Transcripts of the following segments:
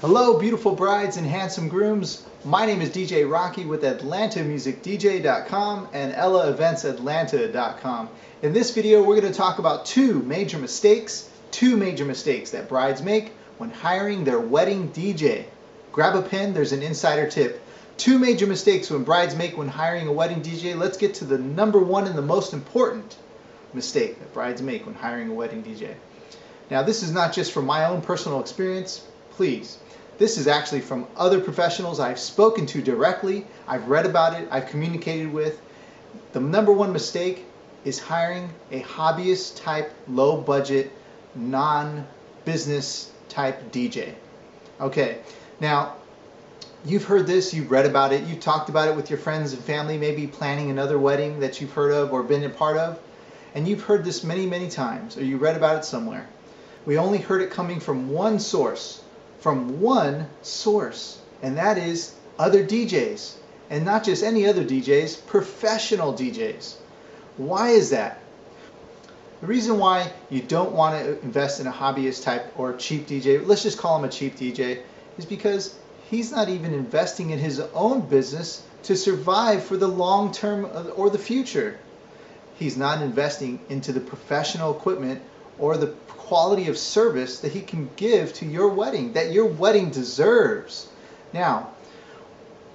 Hello, beautiful brides and handsome grooms. My name is DJ Rocky with AtlantaMusicDJ.com and EllaEventsAtlanta.com. In this video, we're going to talk about two major mistakes that brides make when hiring their wedding DJ. Grab a pen, there's an insider tip. Two major mistakes when brides make when hiring a wedding DJ. Let's get to the number one and the most important mistake that brides make when hiring a wedding DJ. Now, this is not just from my own personal experience, please. This is actually from other professionals I've spoken to directly, I've read about it, I've communicated with. The number one mistake is hiring a hobbyist type, low budget, non-business type DJ. Okay, now you've heard this, you've read about it, you've talked about it with your friends and family, maybe planning another wedding that you've heard of or been a part of, and you've heard this many, many times, or you read about it somewhere. We only heard it coming from one source, and that is other DJs. And not just any other DJs, professional DJs. Why is that? The reason why you don't want to invest in a hobbyist type or cheap DJ, let's just call him a cheap DJ, is because he's not even investing in his own business to survive for the long term or the future. He's not investing into the professional equipment or the quality of service that he can give to your wedding, that your wedding deserves. Now,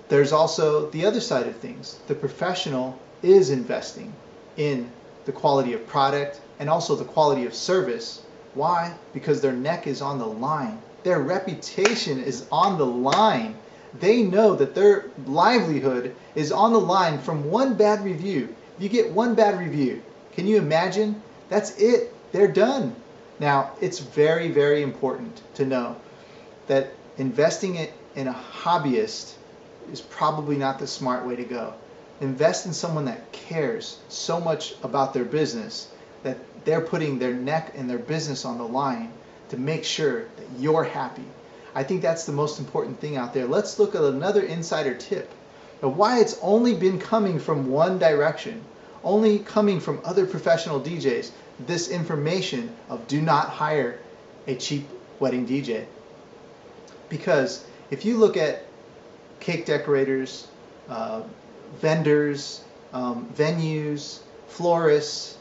there's also the other side of things. The professional is investing in the quality of product and also the quality of service. Why? Because their neck is on the line. Their reputation is on the line. They know that their livelihood is on the line from one bad review. If you get one bad review, can you imagine? That's it. They're done. Now, it's very, very important to know that investing in a hobbyist is probably not the smart way to go. Invest in someone that cares so much about their business that they're putting their neck and their business on the line to make sure that you're happy. I think that's the most important thing out there. Let's look at another insider tip of why it's only been coming from one direction, only coming from other professional DJs. This information of do not hire a cheap wedding DJ. Because if you look at cake decorators, vendors, venues, florists,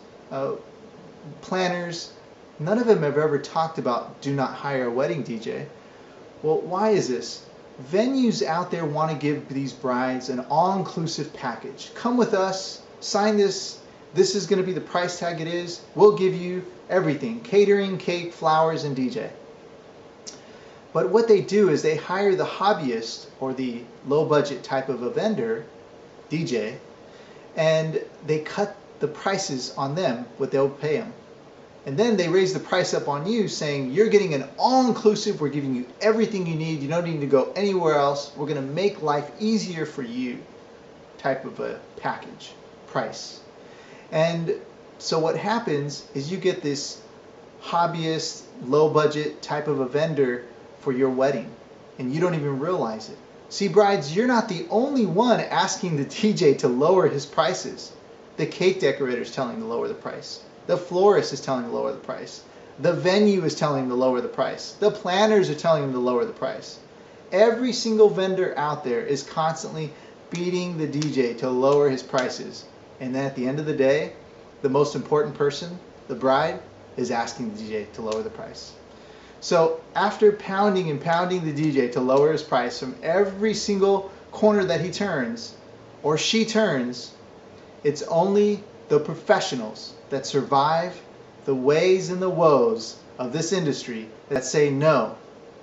planners, none of them have ever talked about do not hire a wedding DJ. Well, why is this? Venues out there want to give these brides an all-inclusive package. Come with us, sign this. This is going to be the price tag it is. We'll give you everything, catering, cake, flowers, and DJ. But what they do is they hire the hobbyist or the low budget type of a vendor, DJ, and they cut the prices on them, what they'll pay them. And then they raise the price up on you saying, you're getting an all-inclusive, we're giving you everything you need, you don't need to go anywhere else, we're going to make life easier for you type of a package, price. And so what happens is you get this hobbyist, low budget type of a vendor for your wedding, and you don't even realize it. See, brides, you're not the only one asking the DJ to lower his prices. The cake decorator is telling him to lower the price. The florist is telling him to lower the price. The venue is telling him to lower the price. The planners are telling him to lower the price. Every single vendor out there is constantly beating the DJ to lower his prices. And then at the end of the day, the most important person, the bride, is asking the DJ to lower the price. So after pounding and pounding the DJ to lower his price from every single corner that he turns or she turns, it's only the professionals that survive the ways and the woes of this industry that say no,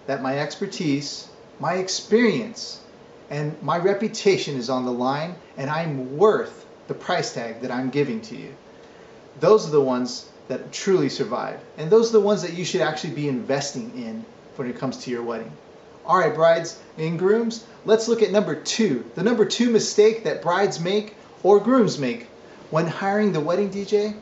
that my expertise, my experience, and my reputation is on the line, and I'm worth the price tag that I'm giving to you. Those are the ones that truly survive, and those are the ones that you should actually be investing in when it comes to your wedding. Alright, brides and grooms, let's look at number two. The number two mistake that brides make or grooms make when hiring the wedding DJ: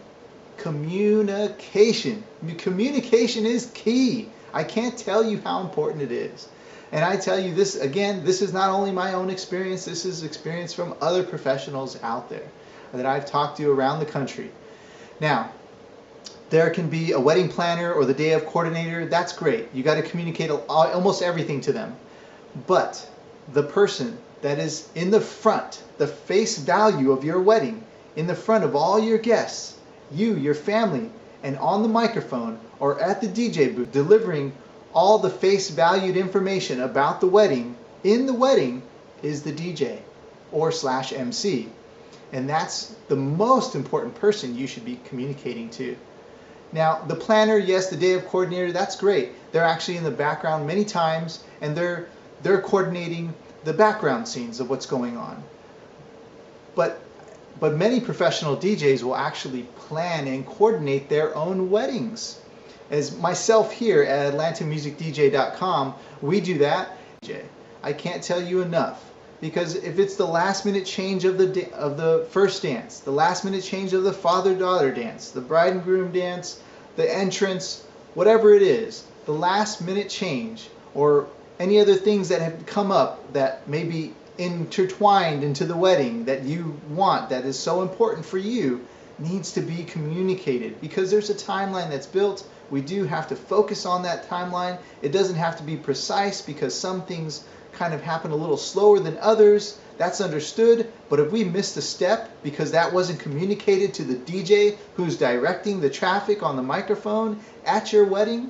communication. Communication is key. I can't tell you how important it is. And I tell you this, again, this is not only my own experience, this is experience from other professionals out there that I've talked to around the country. Now, There can be a wedding planner or the day of coordinator. That's great. You got to communicate almost everything to them. But the person that is in the front, the face value of your wedding, in the front of all your guests, you, your family, and on the microphone or at the DJ booth, delivering all the face valued information about the wedding, in the wedding, is the DJ or / MC. And that's the most important person you should be communicating to. Now, the planner, yes, the day of coordinator, that's great. They're actually in the background many times, and they're coordinating the background scenes of what's going on. But many professional DJs will actually plan and coordinate their own weddings. As myself here at AtlantaMusicDJ.com, we do that. I can't tell you enough, because if it's the last minute change of the first dance, the last minute change of the father-daughter dance, the bride and groom dance, the entrance, whatever it is, the last minute change, or any other things that have come up that may be intertwined into the wedding that you want, that is so important for you, needs to be communicated, because there's a timeline that's built. We do have to focus on that timeline. It doesn't have to be precise, because some things kind of happen a little slower than others. That's understood. But if we missed a step because that wasn't communicated to the DJ who's directing the traffic on the microphone at your wedding,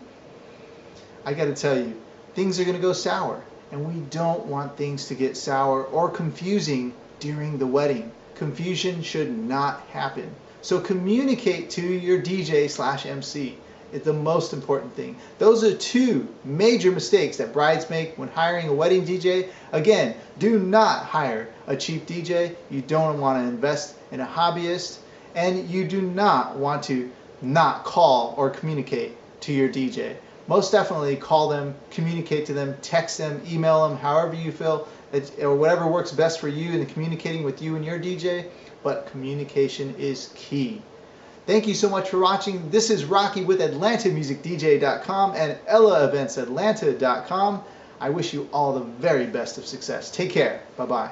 I got to tell you, things are going to go sour. And we don't want things to get sour or confusing during the wedding. Confusion should not happen. So communicate to your DJ / MC. It's the most important thing. Those are two major mistakes that brides make when hiring a wedding DJ. Again, do not hire a cheap DJ. You don't want to invest in a hobbyist. And you do not want to not call or communicate to your DJ. Most definitely call them, communicate to them, text them, email them, however you feel, or whatever works best for you in communicating with you and your DJ. But communication is key. Thank you so much for watching. This is Rocky with AtlantaMusicDJ.com and EllaEventsAtlanta.com. I wish you all the very best of success. Take care. Bye-bye.